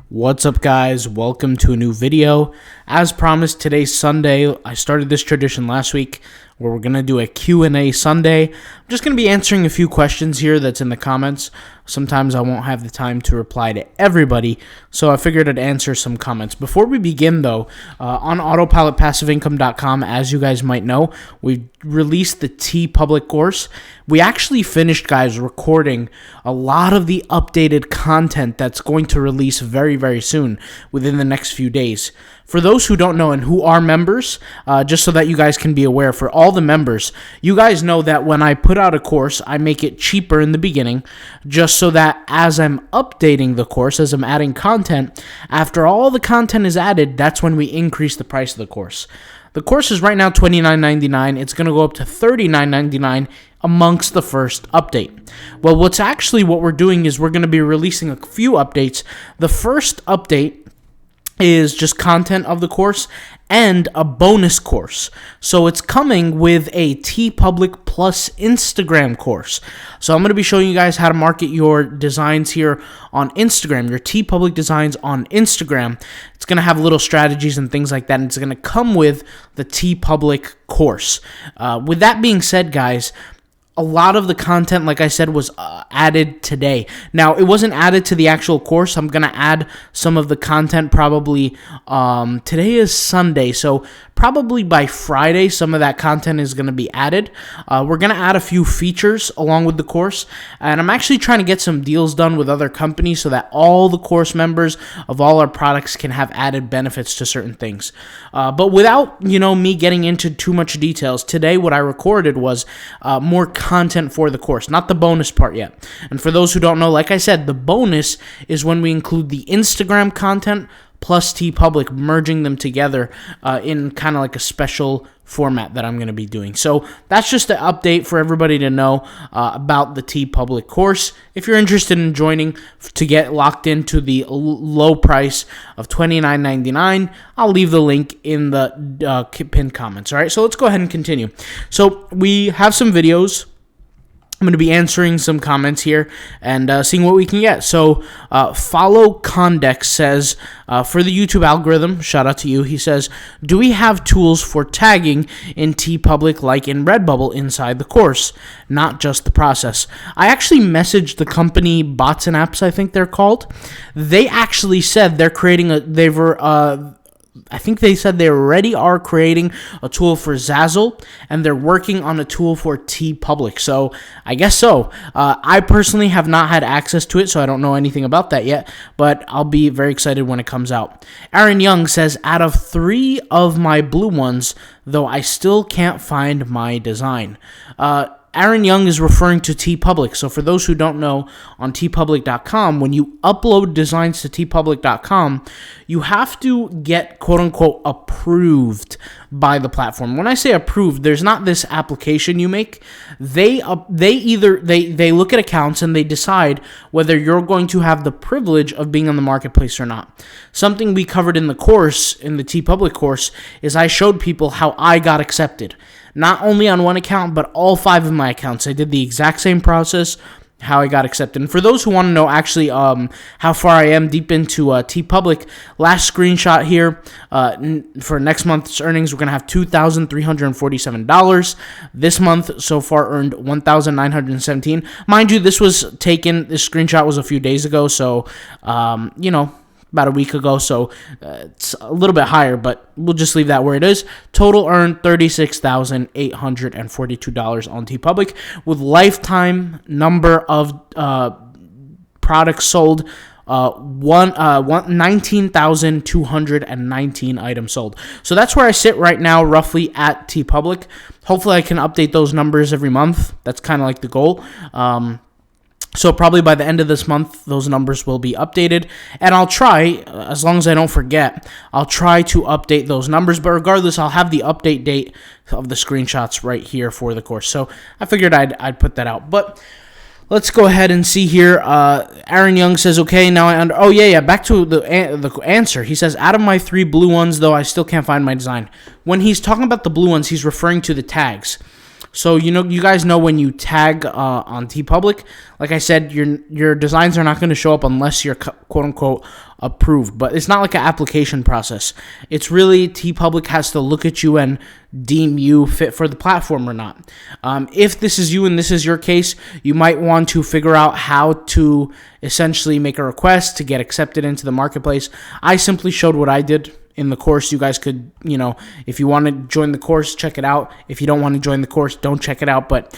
What's up, guys? Welcome to a new video. As promised, today's Sunday. I started this tradition last week where we're going to do a Q&A Sunday. I'm just going to be answering a few questions here that's in the comments. Sometimes I won't have the time to reply to everybody, so I figured I'd answer some comments. Before we begin, though, on autopilotpassiveincome.com, as you guys might know, we released the TeePublic course. We actually finished, guys, recording a lot of the updated content that's going to release very, very soon, within the next few days. For those who don't know and who are members, just so that you guys can be aware, for all the members, you guys know that when I put out a course, I make it cheaper in the beginning, just so that as I'm updating the course, as I'm adding content, after all the content is added, that's when we increase the price of the course. The course is right now $29.99. It's going to go up to $39.99 amongst the first update. Well, what we're doing is we're going to be releasing a few updates. The first update is just content of the course and a bonus course. So it's coming with a TeePublic Plus Instagram course. So I'm going to be showing you guys how to market your designs here on Instagram, your TeePublic designs on Instagram. It's going to have little strategies and things like that, and it's going to come with the TeePublic course. With that being said, guys, a lot of the content, like I said, was added today. Now, it wasn't added to the actual course. I'm going to add some of the content probably, today is Sunday, so probably by Friday, some of that content is going to be added. We're going to add a few features along with the course, and I'm actually trying to get some deals done with other companies so that all the course members of all our products can have added benefits to certain things. But without, me getting into too much details, today what I recorded was more content for the course, not the bonus part yet. And for those who don't know, like I said, the bonus is when we include the Instagram content plus TeePublic, merging them together in kind of like a special format that I'm going to be doing. So that's just an update for everybody to know about the TeePublic course. If you're interested in joining to get locked into the low price of $29.99, I'll leave the link in the pinned comments. All right, so let's go ahead and continue. So we have some videos. I'm going to be answering some comments here and seeing what we can get. So, Follow Condex says, for the YouTube algorithm, shout out to you, he says, do we have tools for tagging in TeePublic like in Redbubble inside the course, not just the process? I actually messaged the company Bots and Apps, I think they're called. They actually said they're creating I think they said they already are creating a tool for Zazzle, and they're working on a tool for TeePublic. So I guess so. I personally have not had access to it, so I don't know anything about that yet, but I'll be very excited when it comes out. Aaron Young says, out of 3 of my blue ones, though I still can't find my design. Aaron Young is referring to TeePublic. So for those who don't know, on TeePublic.com, when you upload designs to TeePublic.com, you have to get quote-unquote approved by the platform. When I say approved, there's not this application you make. They look at accounts and they decide whether you're going to have the privilege of being on the marketplace or not. Something we covered in the course, in the TeePublic course, is I showed people how I got accepted. Not only on one account, but all 5 of my accounts. I did the exact same process, how I got accepted. And for those who want to know actually how far I am deep into TeePublic, last screenshot here, for next month's earnings, we're going to have $2,347. This month so far earned $1,917. Mind you, this screenshot was a few days ago, so, about a week ago, so it's a little bit higher, but we'll just leave that where it is. Total earned $36,842 on TeePublic, with lifetime number of products sold, 19,219 items sold. So that's where I sit right now, roughly at TeePublic. Hopefully I can update those numbers every month. That's kind of like the goal. So probably by the end of this month, those numbers will be updated. And I'll try, as long as I don't forget, I'll try to update those numbers. But regardless, I'll have the update date of the screenshots right here for the course. So I figured I'd put that out. But let's go ahead and see here. Aaron Young says, okay, now back to the answer. He says, out of my 3 blue ones, though, I still can't find my design. When he's talking about the blue ones, he's referring to the tags. So you guys know when you tag on TeePublic, like I said, your designs are not going to show up unless you're quote unquote approved. But it's not like an application process. It's really TeePublic has to look at you and deem you fit for the platform or not. If this is you and this is your case, you might want to figure out how to essentially make a request to get accepted into the marketplace. I simply showed what I did in the course. You guys could, if you want to join the course, check it out. If you don't want to join the course, don't check it out. But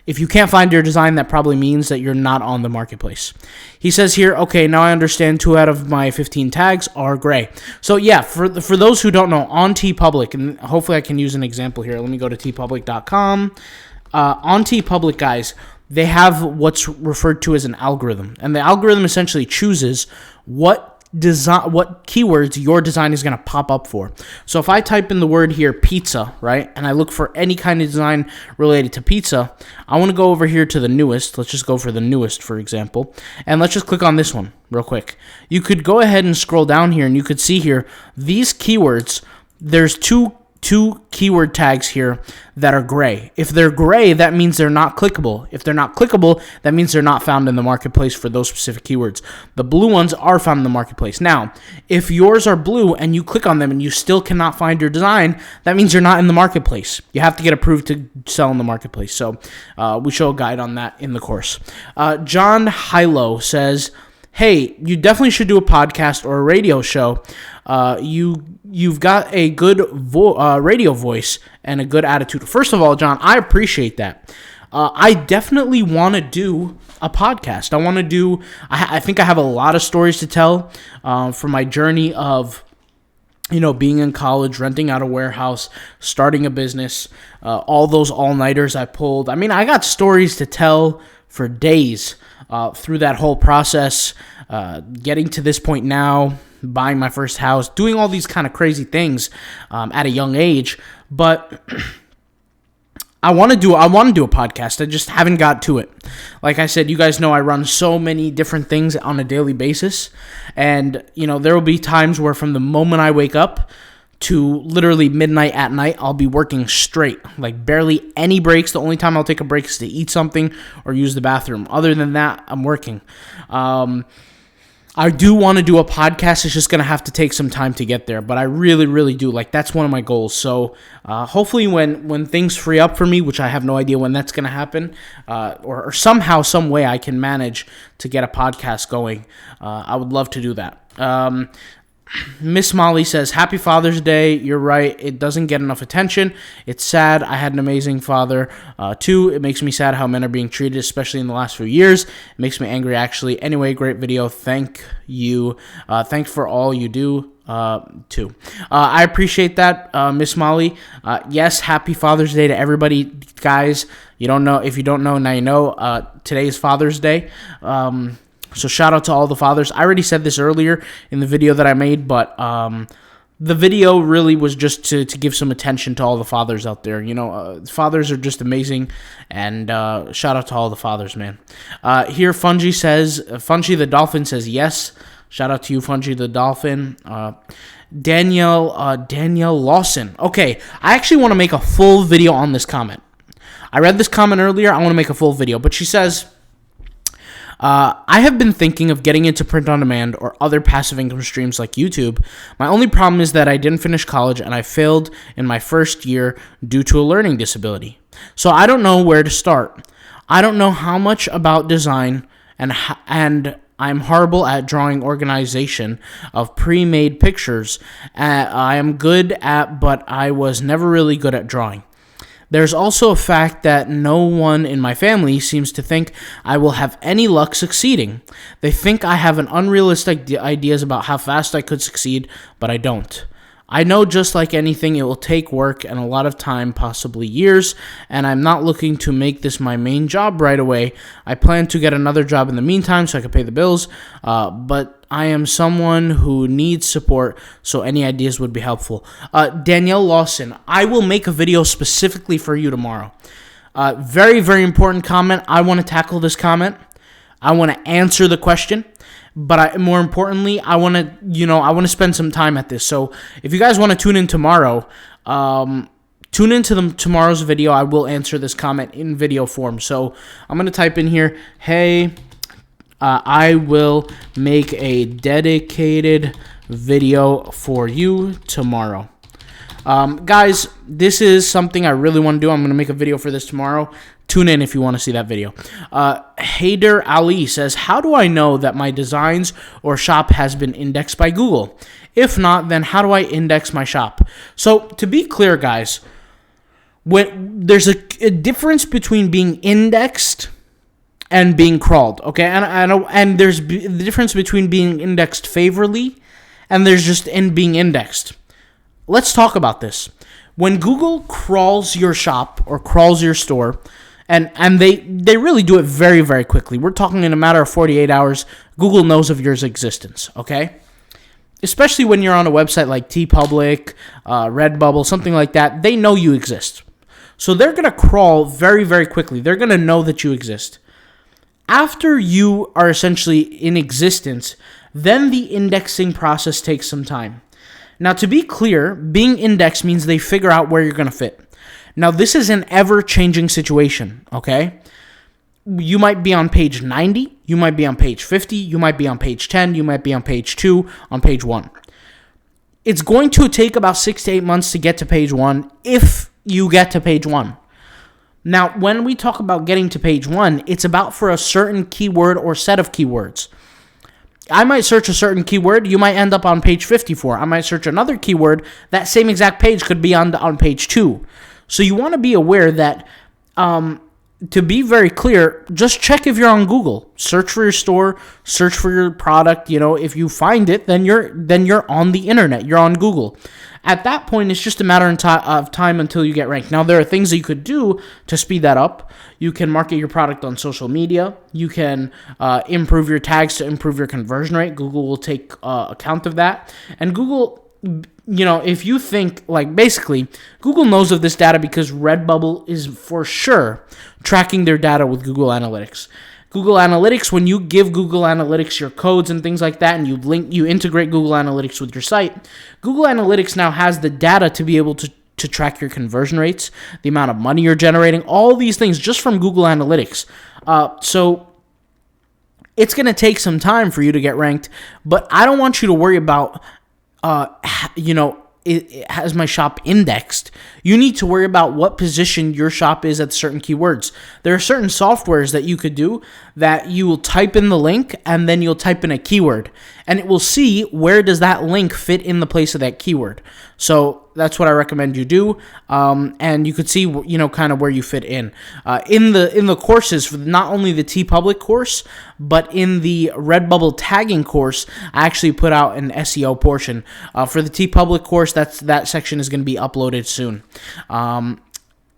if you can't find your design, that probably means that you're not on the marketplace. He says here, okay, now I understand 2 out of my 15 tags are gray. So yeah, for those who don't know, on TeePublic, and hopefully I can use an example here. Let me go to teepublic.com. On TeePublic, guys, they have what's referred to as an algorithm. And the algorithm essentially chooses what keywords your design is going to pop up for. So if I type in the word here pizza, right, and I look for any kind of design related to pizza, I want to go over here to the newest. Let's just go for the newest, for example, and let's just click on this one real quick. You could go ahead and scroll down here, and you could see here these keywords. There's two keyword tags here that are gray. If they're gray, that means they're not clickable. If they're not clickable, that means they're not found in the marketplace for those specific keywords. The blue ones are found in the marketplace. Now, if yours are blue and you click on them and you still cannot find your design, that means you're not in the marketplace. You have to get approved to sell in the marketplace. So we show a guide on that in the course. John Hilo says, hey, you definitely should do a podcast or a radio show. You've got a good radio voice and a good attitude. First of all, John, I appreciate that. I definitely want to do a podcast. I think I have a lot of stories to tell from my journey of being in college, renting out a warehouse, starting a business, all those all-nighters I pulled. I mean, I got stories to tell for days through that whole process, getting to this point now, buying my first house, doing all these kind of crazy things at a young age. But I want to do a podcast. I just haven't got to it. Like I said, you guys know I run so many different things on a daily basis. And, there will be times where from the moment I wake up to literally midnight at night, I'll be working straight, like barely any breaks. The only time I'll take a break is to eat something or use the bathroom. Other than that, I'm working. I do want to do a podcast. It's just going to have to take some time to get there, but I really, really do. Like, that's one of my goals. So hopefully when things free up for me, which I have no idea when that's going to happen, or somehow, some way I can manage to get a podcast going, I would love to do that. Miss Molly says, happy Father's Day. You're right. It doesn't get enough attention. It's sad. I had an amazing father, too. It makes me sad how men are being treated, especially in the last few years. It makes me angry, actually. Anyway, great video. Thank you. Thanks for all you do, too. I appreciate that, Miss Molly. Yes, happy Father's Day to everybody, guys. If you don't know, now you know. Today is Father's Day. So shout out to all the fathers. I already said this earlier in the video that I made, but the video really was just to give some attention to all the fathers out there. Fathers are just amazing, and shout out to all the fathers, man. Here, Fungi the Dolphin says yes. Shout out to you, Fungi the Dolphin. Danielle Lawson. Okay, I actually want to make a full video on this comment. I read this comment earlier. I want to make a full video, but she says, I have been thinking of getting into print on demand or other passive income streams like YouTube. My only problem is that I didn't finish college and I failed in my first year due to a learning disability. So I don't know where to start. I don't know how much about design, and I'm horrible at drawing organization of pre-made pictures. I am good at, but I was never really good at drawing. There's also a fact that no one in my family seems to think I will have any luck succeeding. They think I have an unrealistic ideas about how fast I could succeed, but I don't. I know just like anything, it will take work and a lot of time, possibly years, and I'm not looking to make this my main job right away. I plan to get another job in the meantime so I can pay the bills, but I am someone who needs support, so any ideas would be helpful. Danielle Lawson, I will make a video specifically for you tomorrow. Very, very important comment. I want to tackle this comment. I want to answer the question. But more importantly, I want to spend some time at this. So if you guys want to tune in tomorrow, tune into tomorrow's video. I will answer this comment in video form. So I'm going to type in here, hey, I will make a dedicated video for you tomorrow. Guys, this is something I really want to do. I'm going to make a video for this tomorrow. Tune in if you want to see that video. Haider Ali says, how do I know that my designs or shop has been indexed by Google? If not, then how do I index my shop? So to be clear, guys, there's a difference between being indexed and being crawled, okay? And there's the difference between being indexed favorably and there's just being indexed. Let's talk about this. When Google crawls your shop or crawls your store, and they really do it very, very quickly. We're talking in a matter of 48 hours, Google knows of your existence, okay? Especially when you're on a website like TeePublic, Redbubble, something like that, they know you exist. So they're going to crawl very, very quickly. They're going to know that you exist. After you are essentially in existence, then the indexing process takes some time. Now, to be clear, being indexed means they figure out where you're going to fit. Now, this is an ever-changing situation, okay? You might be on page 90, you might be on page 50, you might be on page 10, you might be on page 2, on page 1. It's going to take about 6 to 8 months to get to page 1 if you get to page 1. Now, when we talk about getting to page 1, it's about for a certain keyword or set of keywords. I might search a certain keyword, you might end up on page 54. I might search another keyword, that same exact page could be on page 2. So you want to be aware that, to be very clear, just check if you're on Google. Search for your store, search for your product. You know, if you find it, then you're on the internet. You're on Google. At that point, it's just a matter of time until you get ranked. Now, there are things that you could do to speed that up. You can market your product on social media. You can improve your tags to improve your conversion rate. Google will take account of that. And Google, you know, if you think, like, basically, Google knows of this data because Redbubble is for sure tracking their data with Google Analytics. Google Analytics, when you give Google Analytics your codes and things like that, and you integrate Google Analytics with your site, Google Analytics now has the data to be able to track your conversion rates, the amount of money you're generating, all these things just from Google Analytics. So it's going to take some time for you to get ranked, but I don't want you to worry about, has my shop indexed? You need to worry about what position your shop is at certain keywords. There are certain softwares that you could do that you will type in the link and then you'll type in a keyword and it will see where does that link fit in the place of that keyword. So that's what I recommend you do, and you could see, kind of where you fit in the courses for not only the TeePublic course, but in the Redbubble tagging course. I actually put out an SEO portion for the TeePublic course. That section is going to be uploaded soon.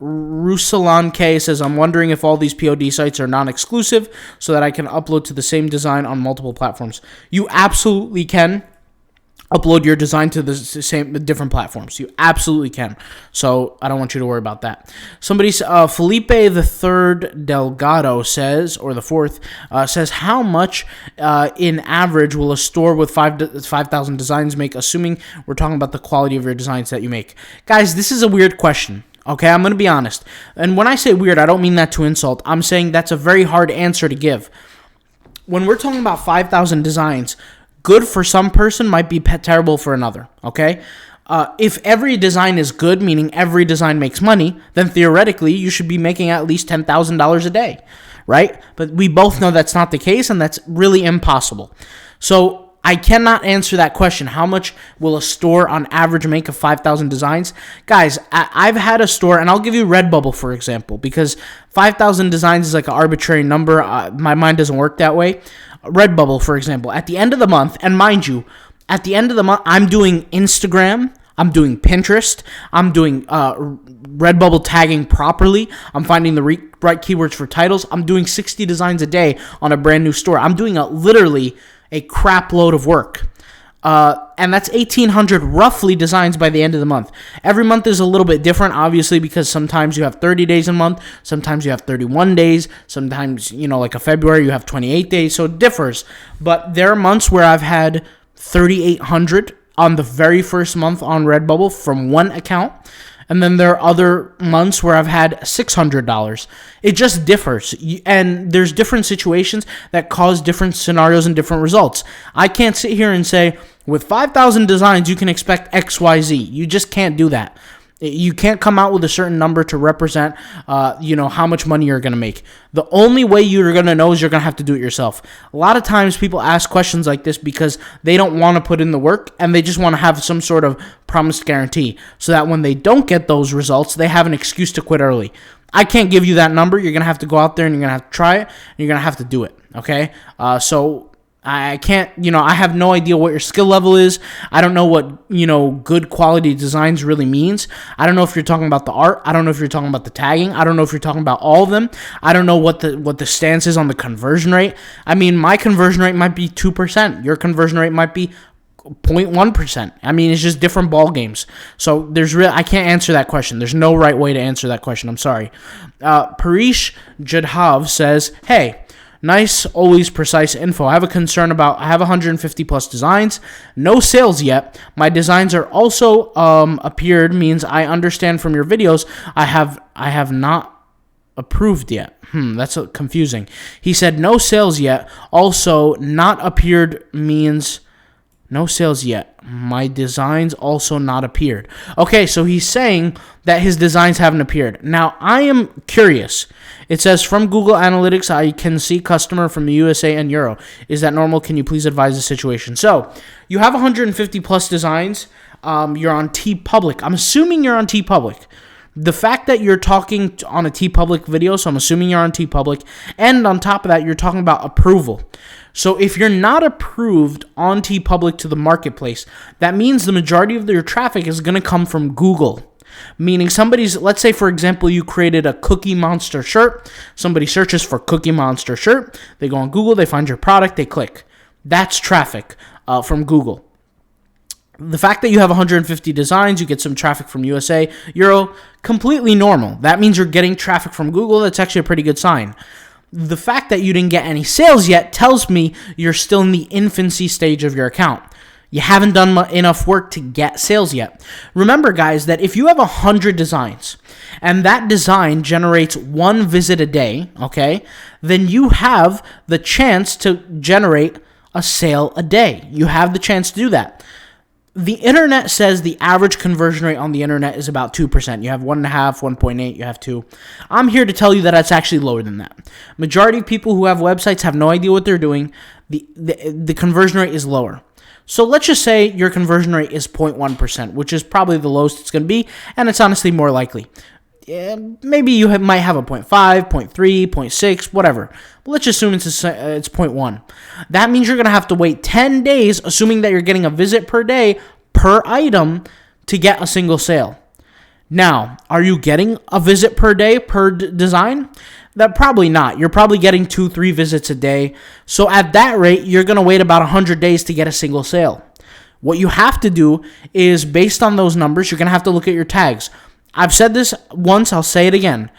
Rusalan K says, I'm wondering if all these POD sites are non-exclusive so that I can upload to the same design on multiple platforms. You absolutely can upload your design to the different platforms. You absolutely can. So I don't want you to worry about that. Felipe the Third Delgado says, or the fourth, says, how much in average will a store with 5,000 designs make, assuming we're talking about the quality of your designs that you make? Guys, this is a weird question. Okay, I'm going to be honest. And when I say weird, I don't mean that to insult. I'm saying that's a very hard answer to give. When we're talking about 5,000 designs, good for some person might be terrible for another, okay? If every design is good, meaning every design makes money, then theoretically you should be making at least $10,000 a day, right? But we both know that's not the case, and that's really impossible. So I cannot answer that question. How much will a store on average make of 5,000 designs? Guys, I've had a store, and I'll give you Redbubble, for example, because 5,000 designs is like an arbitrary number. My mind doesn't work that way. Redbubble, for example, at the end of the month, and mind you, at the end of the month, I'm doing Instagram, I'm doing Pinterest, I'm doing Redbubble tagging properly, I'm finding the right keywords for titles, I'm doing 60 designs a day on a brand new store. I'm doing literally a crap load of work. And that's 1,800 roughly designs by the end of the month. Every month is a little bit different, obviously, because sometimes you have 30 days a month, sometimes you have 31 days, sometimes, like a February, you have 28 days, so it differs. But there are months where I've had 3,800 on the very first month on Redbubble from one account. And then there are other months where I've had $600. It just differs. And there's different situations that cause different scenarios and different results. I can't sit here and say, with 5,000 designs, you can expect XYZ. You just can't do that. You can't come out with a certain number to represent, how much money you're going to make. The only way you're going to know is you're going to have to do it yourself. A lot of times people ask questions like this because they don't want to put in the work and they just want to have some sort of promised guarantee so that when they don't get those results, they have an excuse to quit early. I can't give you that number. You're going to have to go out there and you're going to have to try it and you're going to have to do it. Okay? So I can't, I have no idea what your skill level is. I don't know what, good quality designs really means. I don't know if you're talking about the art. I don't know if you're talking about the tagging. I don't know if you're talking about all of them. I don't know what the stance is on the conversion rate. I mean, my conversion rate might be 2%. Your conversion rate might be 0.1%. I mean, it's just different ball games. So I can't answer that question. There's no right way to answer that question. I'm sorry. Parish Jadhav says, hey, nice, always precise info. I have 150 plus designs, no sales yet. My designs are also appeared, means I understand from your videos I have not approved yet. That's confusing. He said no sales yet. Also, not appeared means no sales yet. My designs also not appeared. Okay, so he's saying that his designs haven't appeared. Now, I am curious. It says, from Google Analytics, I can see customer from the USA and Euro. Is that normal? Can you please advise the situation? So, you have 150 plus designs. You're on TeePublic. I'm assuming you're on TeePublic. The fact that you're talking on a TeePublic video, so I'm assuming you're on TeePublic, and on top of that, you're talking about approval. So if you're not approved on TeePublic to the marketplace, that means the majority of your traffic is going to come from Google. Meaning let's say, for example, you created a Cookie Monster shirt. Somebody searches for Cookie Monster shirt. They go on Google, they find your product, they click. That's traffic from Google. The fact that you have 150 designs, you get some traffic from USA, Euro, completely normal. That means you're getting traffic from Google. That's actually a pretty good sign. The fact that you didn't get any sales yet tells me you're still in the infancy stage of your account. You haven't done enough work to get sales yet. Remember, guys, that if you have 100 designs and that design generates 1 visit a day, okay, then you have the chance to generate a sale a day. You have the chance to do that. The internet says the average conversion rate on the internet is about 2%. You have 1.5, 1.8, you have 2. I'm here to tell you that it's actually lower than that. Majority of people who have websites have no idea what they're doing. The conversion rate is lower. So let's just say your conversion rate is 0.1%, which is probably the lowest it's going to be, and it's honestly more likely. Maybe you might have a 0.5, 0.3, 0.6, whatever. But let's assume it's 0.1. That means you're going to have to wait 10 days, assuming that you're getting a visit per day per item to get a single sale. Now, are you getting a visit per day per design? That probably not. You're probably getting 2-3 visits a day. So at that rate, you're going to wait about 100 days to get a single sale. What you have to do is, based on those numbers, you're going to have to look at your tags. I've said this once, I'll say it again.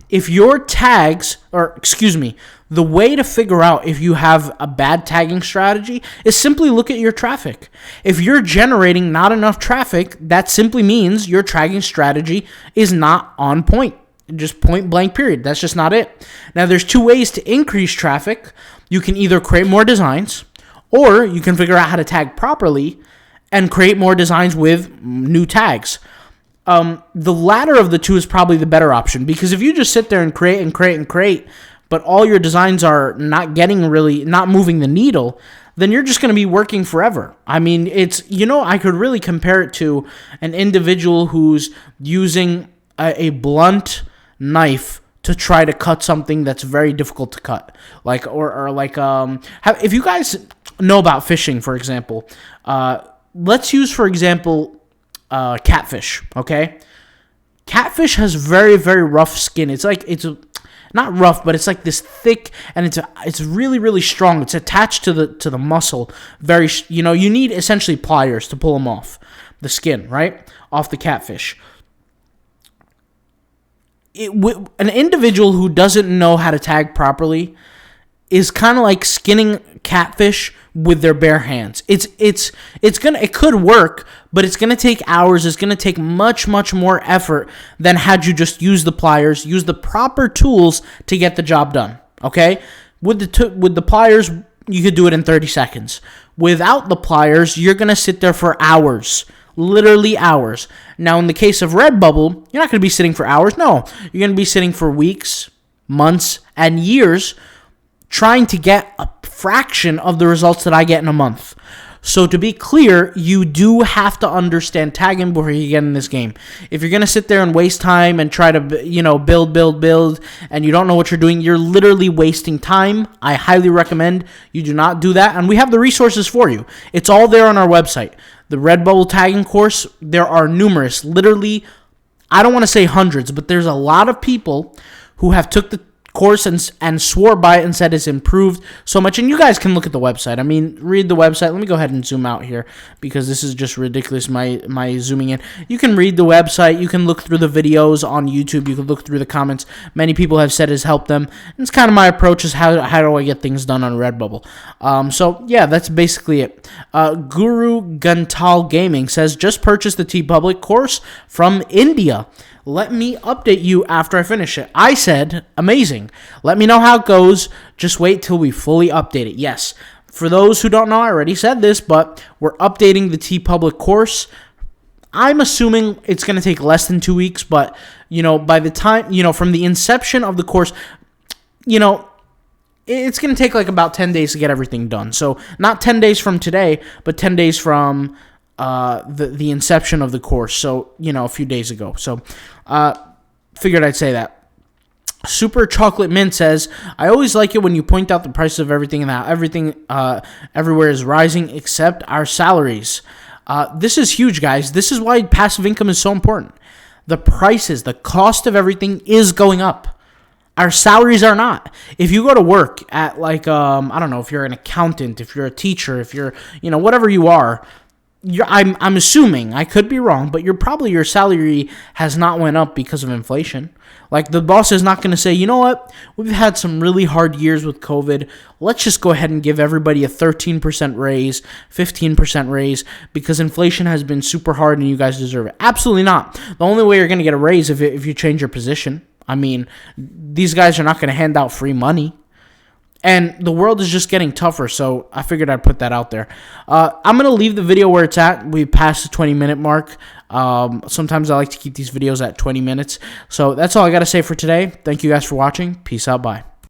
If your tags, the way to figure out if you have a bad tagging strategy is simply look at your traffic. If you're generating not enough traffic, that simply means your tagging strategy is not on point. Just point blank period. That's just not it. Now, there's 2 ways to increase traffic. You can either create more designs, or you can figure out how to tag properly and create more designs with new tags. The latter of the two is probably the better option, because if you just sit there and create, but all your designs are not moving the needle, then you're just going to be working forever. I mean, I could really compare it to an individual who's using a blunt knife to try to cut something that's very difficult to cut. If you guys know about fishing, for example, let's use, for example, catfish, okay? Catfish has very, very rough skin. It's not rough, but it's like this thick, and it's really, really strong. It's attached to the muscle. You need essentially pliers to pull them off the skin, right? Off the catfish. An individual who doesn't know how to tag properly is kind of like skinning catfish with their bare hands. It could work, but it's gonna take hours. It's gonna take much more effort than had you just used the pliers, use the proper tools to get the job done. Okay, with the pliers, you could do it in 30 seconds. Without the pliers, you're gonna sit there for hours. Literally hours. Now, in the case of Redbubble, you're not going to be sitting for hours. No, you're going to be sitting for weeks, months, and years trying to get a fraction of the results that I get in a month. So to be clear, you do have to understand tagging before you get in this game. If you're going to sit there and waste time and try to, build, and you don't know what you're doing, you're literally wasting time. I highly recommend you do not do that. And we have the resources for you. It's all there on our website. The Redbubble tagging course, there are numerous, literally, I don't want to say hundreds, but there's a lot of people who have took the course and swore by it and said it's improved so much. And you guys can look at the website. I mean, read the website. Let me go ahead and zoom out here because this is just ridiculous, my zooming in. You can read the website. You can look through the videos on YouTube. You can look through the comments. Many people have said it's helped them. And it's kind of my approach is how do I get things done on Redbubble. So, yeah, that's basically it. Guru Gantal Gaming says, just purchased the TeePublic course from India. Let me update you after I finish it. I said, amazing. Let me know how it goes. Just wait till we fully update it. Yes, for those who don't know, I already said this, but we're updating the TeePublic course. I'm assuming it's going to take less than 2 weeks, but, by the time, from the inception of the course, it's going to take like about 10 days to get everything done. So not 10 days from today, but 10 days from the inception of the course, so a few days ago. So figured I'd say that. Super Chocolate Mint says, I always like it when you point out the prices of everything and how everything everywhere is rising except our salaries. This is huge, guys. This is why passive income is so important. The prices, the cost of everything is going up. Our salaries are not. If you go to work at like I don't know, if you're an accountant, if you're a teacher, if you're whatever you are, I'm assuming, I could be wrong, but your salary has not went up because of inflation. Like, the boss is not going to say, you know what, we've had some really hard years with COVID. Let's just go ahead and give everybody a 13% raise, 15% raise, because inflation has been super hard and you guys deserve it. Absolutely not. The only way you're going to get a raise if you change your position. I mean, these guys are not going to hand out free money. And the world is just getting tougher, so I figured I'd put that out there. I'm going to leave the video where it's at. We passed the 20-minute mark. Sometimes I like to keep these videos at 20 minutes. So that's all I got to say for today. Thank you guys for watching. Peace out. Bye.